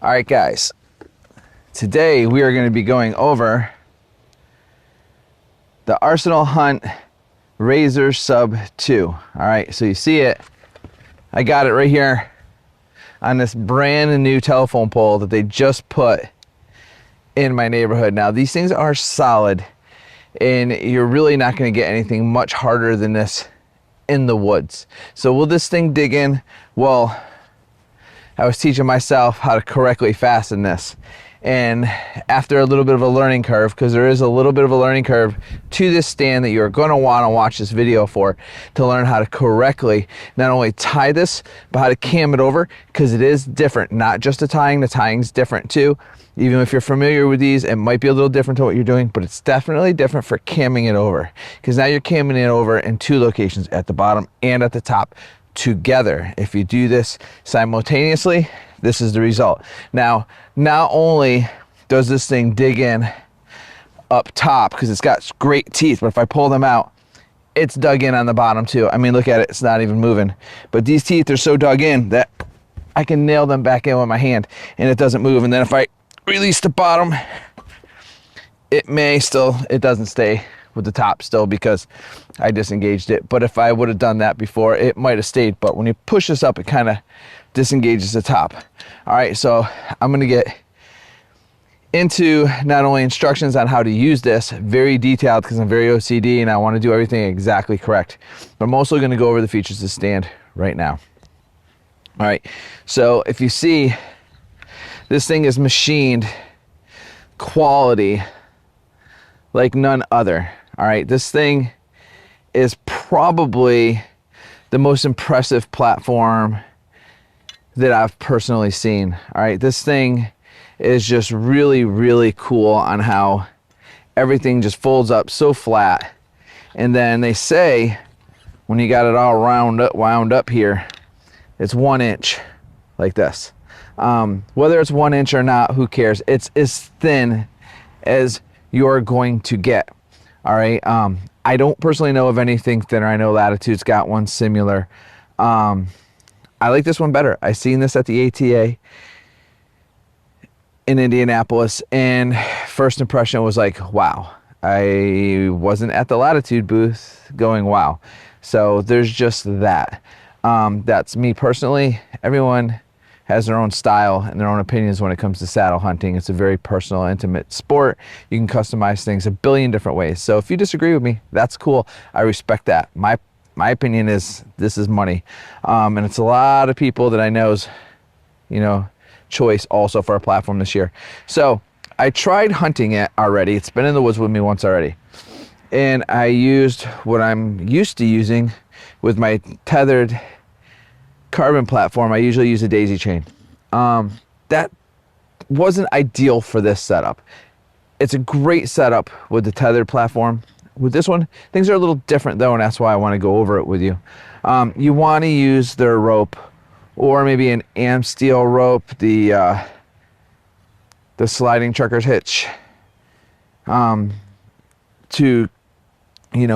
All right, guys, today we are going to be going over the Arsenal Hunt RZR SUB 2. All right, so you see it. I got it right here on this brand new telephone pole that they just put in my neighborhood. Now, these things are solid, and you're really not going to get anything much harder than this in the woods. So will this thing dig in? Well, I was teaching myself how to correctly fasten this, and after a little bit of a learning curve, because there is a little bit of a learning curve to this stand that you're going to want to watch this video for, to learn how to correctly not only tie this, but how to cam it over, because it is different. Not just the tying's different too. Even if you're familiar with these, it might be a little different to what you're doing, but it's definitely different for camming it over, because now you're camming it over in two locations, at the bottom and at the top together. If you do this simultaneously, this is the result. Now, not only does this thing dig in up top because it's got great teeth, but if I pull them out, it's dug in on the bottom too. I mean, look at it, it's not even moving. But these teeth are so dug in that I can nail them back in with my hand and it doesn't move. And then if I release the bottom, it doesn't stay with the top still because I disengaged it. But if I would have done that before, it might have stayed. But when you push this up, it kind of disengages the top. All right, so I'm gonna get into not only instructions on how to use this, very detailed because I'm very OCD and I want to do everything exactly correct, but I'm also going to go over the features of the stand right now. All right, so if you see, this thing is machined quality like none other. All right, this thing is probably the most impressive platform that I've personally seen. All right, this thing is just really, really cool on how everything just folds up so flat. And then they say, when you got it all wound up here, it's 1 inch like this. Whether it's 1 inch or not, who cares? It's as thin as you're going to get. All right, I don't personally know of anything thinner. I know Latitude's got one similar. I like this one better. I seen this at the ATA in Indianapolis, and first impression was like, wow. I wasn't at the Latitude booth going, wow. So there's just that. That's me personally. Everyone has their own style and their own opinions when it comes to saddle hunting. It's a very personal, intimate sport. You can customize things a billion different ways. So if you disagree with me, that's cool. I respect that. My opinion is this is money. And it's a lot of people that I know's, choice also for a platform this year. So I tried hunting it already. It's been in the woods with me once already. And I used what I'm used to using with my tethered carbon platform. I usually use a daisy chain. That wasn't ideal for this setup. It's a great setup with the tethered platform. With this one, things are a little different though, and that's why I want to go over it with you. You want to use their rope, or maybe an am steel rope, the sliding trucker's hitch, to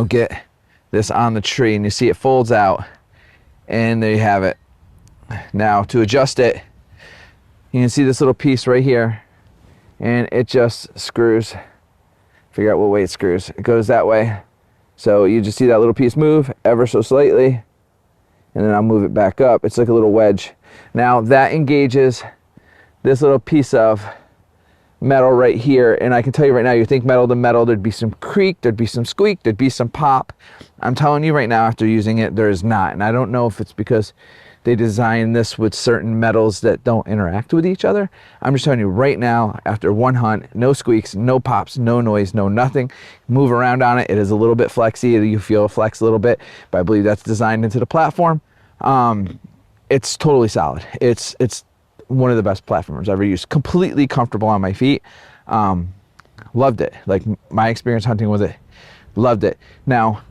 get this on the tree. And you see it folds out, and there you have it. Now to adjust it, you can see this little piece right here, and it just screws. Figure out what way it screws. It goes that way. So you just see that little piece move ever so slightly, and then I'll move it back up. It's like a little wedge. Now that engages this little piece of metal right here, and I can tell you right now, you think metal to metal, there'd be some creak, there'd be some squeak, there'd be some pop. I'm telling you right now, after using it, there is not. And I don't know if it's because they designed this with certain metals that don't interact with each other. I'm just telling you right now, after one hunt, no squeaks, no pops, no noise, no nothing. Move around on it. It is a little bit flexy. You feel it flex a little bit, but I believe that's designed into the platform. It's totally solid. It's one of the best platforms I've ever used. Completely comfortable on my feet. Loved it. Like my experience hunting with it, loved it. Now,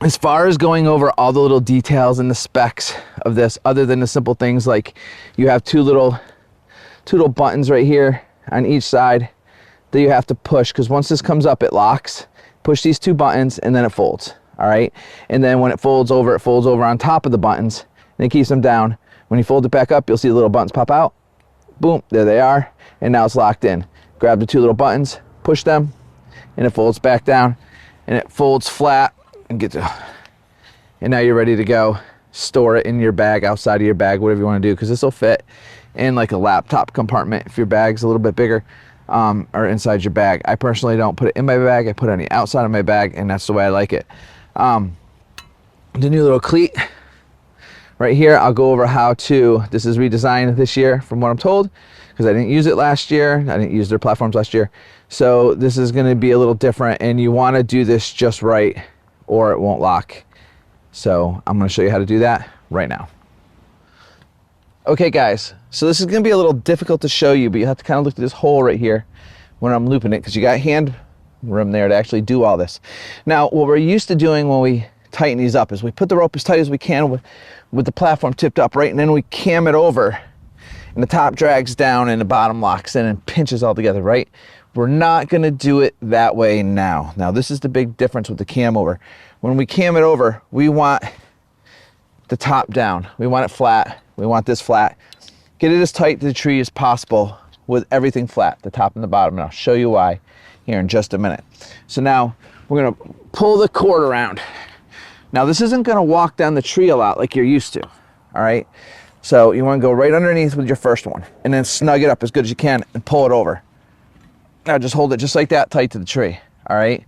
as far as going over all the little details and the specs of this, other than the simple things like you have two little buttons right here on each side that you have to push, because once this comes up, it locks. Push these two buttons and then it folds. All right, and then when it folds over on top of the buttons, and it keeps them down. When you fold it back up, you'll see the little buttons pop out. Boom, there they are. And now it's locked in. Grab the two little buttons, push them, and it folds back down, and it folds flat, and and now you're ready to go. Store it in your bag, outside of your bag, whatever you want to do, because this will fit in like a laptop compartment if your bag's a little bit bigger, or inside your bag. I personally don't put it in my bag. I put it on the outside of my bag, and that's the way I like it. The new little cleat right here, I'll go over how to, this is redesigned this year from what I'm told, because I didn't use it last year. I didn't use their platforms last year. So this is going to be a little different, and you want to do this just right or it won't lock. So I'm going to show you how to do that right now. Okay guys, so this is going to be a little difficult to show you, but you have to kind of look at this hole right here when I'm looping it, because you got hand room there to actually do all this. Now what we're used to doing when we tighten these up is we put the rope as tight as we can with the platform tipped up, right, and then we cam it over, and the top drags down and the bottom locks in and pinches all together, right? We're not going to do it that way now. Now this is the big difference with the cam over. When we cam it over, we want the top down. We want it flat. We want this flat. Get it as tight to the tree as possible with everything flat, the top and the bottom, and I'll show you why here in just a minute. So now we're going to pull the cord around. Now this isn't going to walk down the tree a lot like you're used to, all right? So you want to go right underneath with your first one, and then snug it up as good as you can and pull it over. Now just hold it just like that, tight to the tree, all right?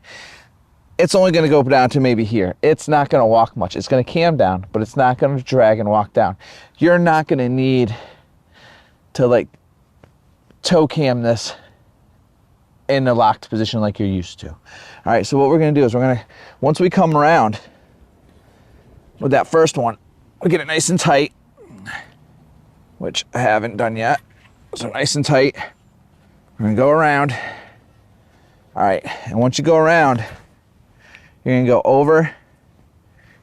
It's only going to go down to maybe here. It's not going to walk much. It's going to cam down, but it's not going to drag and walk down. You're not going to need to like toe cam this in a locked position like you're used to. All right, so what we're going to do is we're going to, once we come around with that first one, we get it nice and tight, which I haven't done yet. So nice and tight. We're going to go around. All right, and once you go around, you're going to go over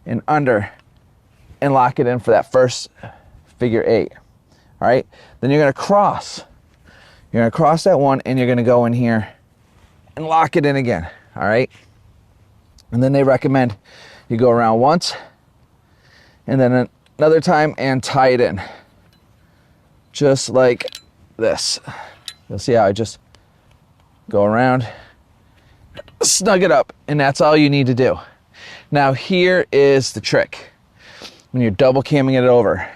and under and lock it in for that first figure 8. All right, then you're going to cross. You're going to cross that one, and you're going to go in here and lock it in again. All right, and then they recommend you go around once and then another time and tie it in just like this. You'll see how I just go around, snug it up, and that's all you need to do. Now here is the trick. When you're double camming it over,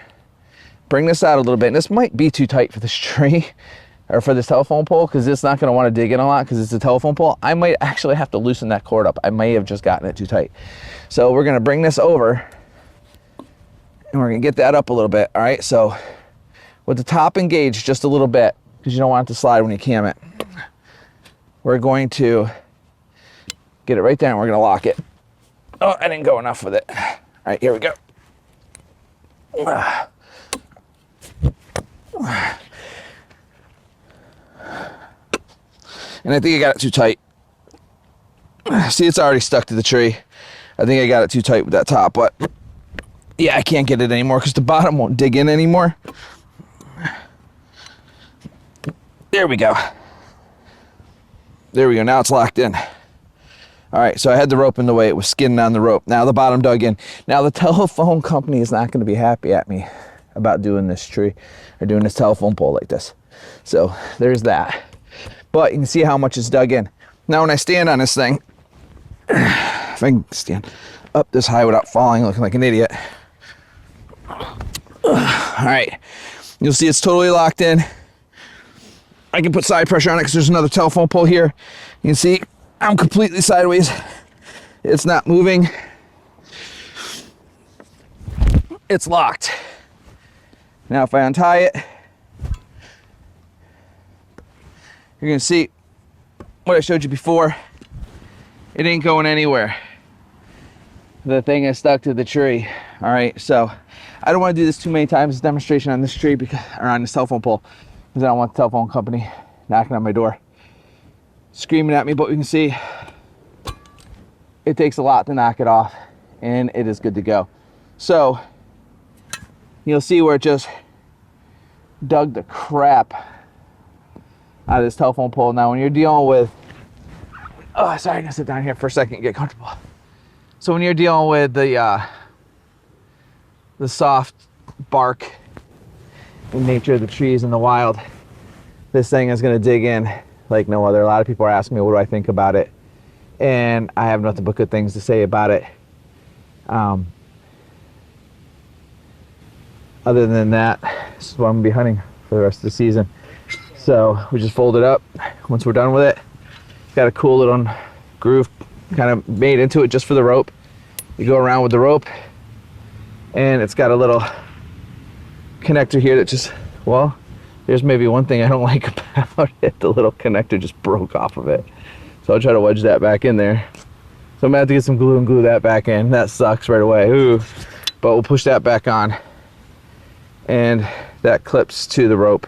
bring this out a little bit, and this might be too tight for this tree or for this telephone pole, because it's not going to want to dig in a lot because it's a telephone pole. I might actually have to loosen that cord up. I may have just gotten it too tight. So we're going to bring this over, and we're going to get that up a little bit. All right, so with the top engaged just a little bit, because you don't want it to slide when you cam it, we're going to get it right there, and we're going to lock it. Oh, I didn't go enough with it. All right, here we go. And I think I got it too tight. See, it's already stuck to the tree. I think I got it too tight with that top, but yeah, I can't get it anymore because the bottom won't dig in anymore. There we go. There we go. Now it's locked in. All right, so I had the rope in the way. It was skinning on the rope. Now the bottom dug in. Now the telephone company is not going to be happy at me about doing this tree or doing this telephone pole like this. So there's that. But you can see how much it's dug in. Now when I stand on this thing, if I can stand up this high without falling, looking like an idiot. All right, you'll see it's totally locked in. I can put side pressure on it because there's another telephone pole here. You can see I'm completely sideways. It's not moving. It's locked. Now if I untie it, you're gonna see what I showed you before. It ain't going anywhere. The thing is stuck to the tree. All right, so I don't want to do this too many times, this demonstration on this tree, because, or on this telephone pole, because I don't want the telephone company knocking on my door, screaming at me. But you can see it takes a lot to knock it off, and it is good to go. So you'll see where it just dug the crap out of this telephone pole. Now when you're dealing with, oh sorry, I'm gonna sit down here for a second and get comfortable. So when you're dealing with the soft bark and nature of the trees in the wild, This thing is going to dig in like no other. A lot of people are asking me, what do I think about it? And I have nothing but good things to say about it. Other than that, this is what I'm going to be hunting for the rest of the season. So we just fold it up once we're done with it. Got a cool little groove kind of made into it just for the rope. You go around with the rope, and it's got a little connector here that just, well, there's maybe one thing I don't like about it. The little connector just broke off of it. So I'll try to wedge that back in there. So I'm gonna have to get some glue and glue that back in. That sucks right away. Ooh. But we'll push that back on. And that clips to the rope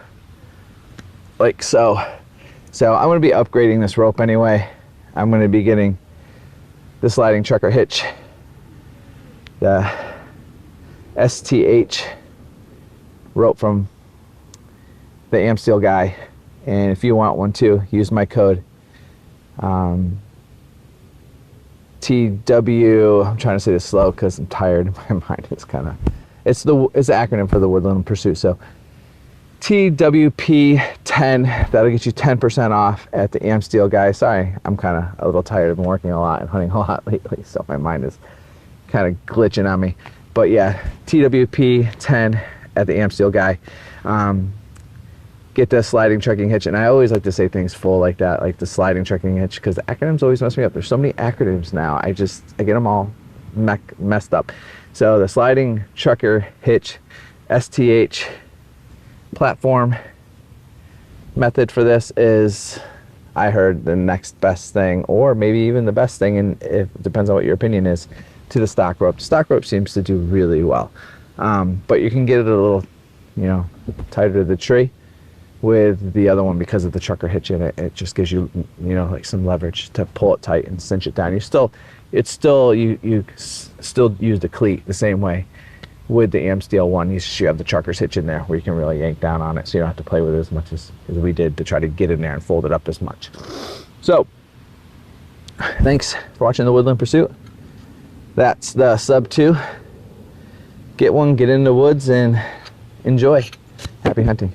like so. So I'm gonna be upgrading this rope anyway. I'm gonna be getting the sliding trucker hitch, the STH rope from the Amsteel guy. And if you want one too, use my code TW, I'm trying to say this slow because I'm tired. My mind is kind of, it's the acronym for the Woodland Pursuit. So TWP10, that'll get you 10% off at the Amsteel guy. Sorry, I'm kind of a little tired. I've been working a lot and hunting a lot lately, so my mind is kind of glitching on me. But yeah, TWP10 at the Amsteel guy. Get the sliding trucking hitch, and I always like to say things full like that, like the sliding trucking hitch, because the acronyms always mess me up. There's so many acronyms now. I get them all messed up. So the sliding trucker hitch, STH platform method for this is, I heard, the next best thing, or maybe even the best thing, and it depends on what your opinion is, to the stock rope. The stock rope seems to do really well, but you can get it a little, you know, tighter to the tree with the other one because of the trucker hitch in it. It just gives you, you know, like some leverage to pull it tight and cinch it down. You still use the cleat the same way with the Amsteel one. You have the trucker's hitch in there where you can really yank down on it, so you don't have to play with it as much as we did to try to get in there and fold it up as much. So thanks for watching the Woodland Pursuit. That's the Sub 2. Get one, get in the woods, and enjoy. Happy hunting.